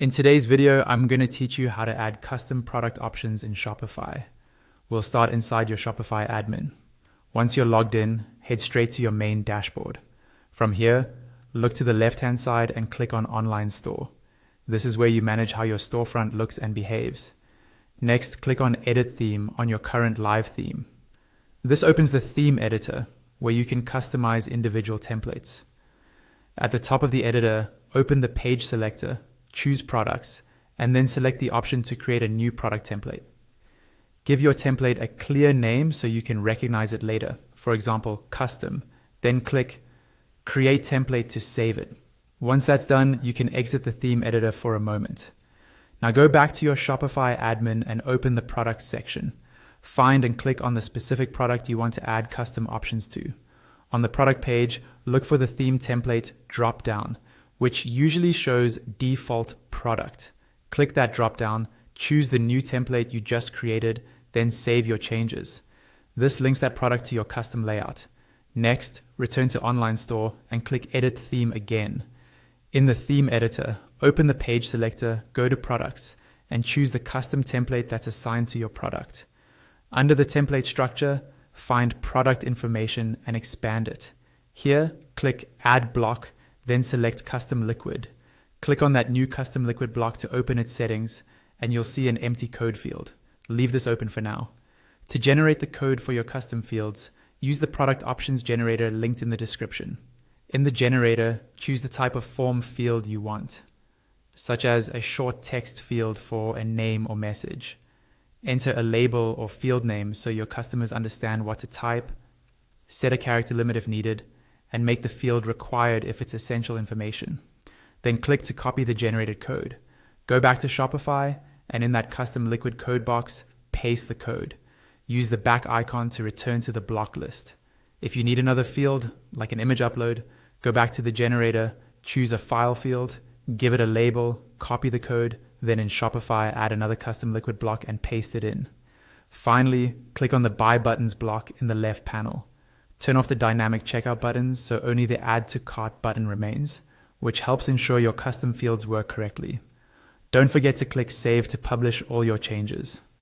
In today's video, I'm going to teach you how to add custom product options in Shopify. We'll start inside your Shopify admin. Once you're logged in, head straight to your main dashboard. From here, look to the left-hand side and click on Online Store. This is where you manage how your storefront looks and behaves. Next, click on Edit Theme on your current live theme. This opens the theme editor, where you can customize individual templates. At the top of the editor, open the page selector, choose products, and then select the option to create a new product template. Give your template a clear name so you can recognize it later, for example, custom, then click Create Template to save it. Once that's done, you can exit the theme editor for a moment. Now go back to your Shopify admin and open the products section. Find and click on the specific product you want to add custom options to. On the product page, look for the theme template drop-down, which usually shows default product. Click that drop-down, choose the new template you just created, then save your changes. This links that product to your custom layout. Next, return to Online Store and click Edit Theme again. In the theme editor, open the page selector, go to Products, and choose the custom template that's assigned to your product. Under the template structure, find Product Information and expand it. Here, click Add Block, then select Custom Liquid. Click on that new Custom Liquid block to open its settings, and you'll see an empty code field. Leave this open for now. To generate the code for your custom fields, use the product options generator linked in the description. In the generator, choose the type of form field you want, such as a short text field for a name or message. Enter a label or field name so your customers understand what to type, set a character limit if needed, and make the field required if it's essential information. Then click to copy the generated code. Go back to Shopify, and in that custom liquid code box, paste the code. Use the back icon to return to the block list. If you need another field, like an image upload, go back to the generator, choose a file field, give it a label, copy the code, then in Shopify, add another custom liquid block and paste it in. Finally, click on the Buy Buttons block in the left panel. Turn off the dynamic checkout buttons so only the Add to Cart button remains, which helps ensure your custom fields work correctly. Don't forget to click Save to publish all your changes.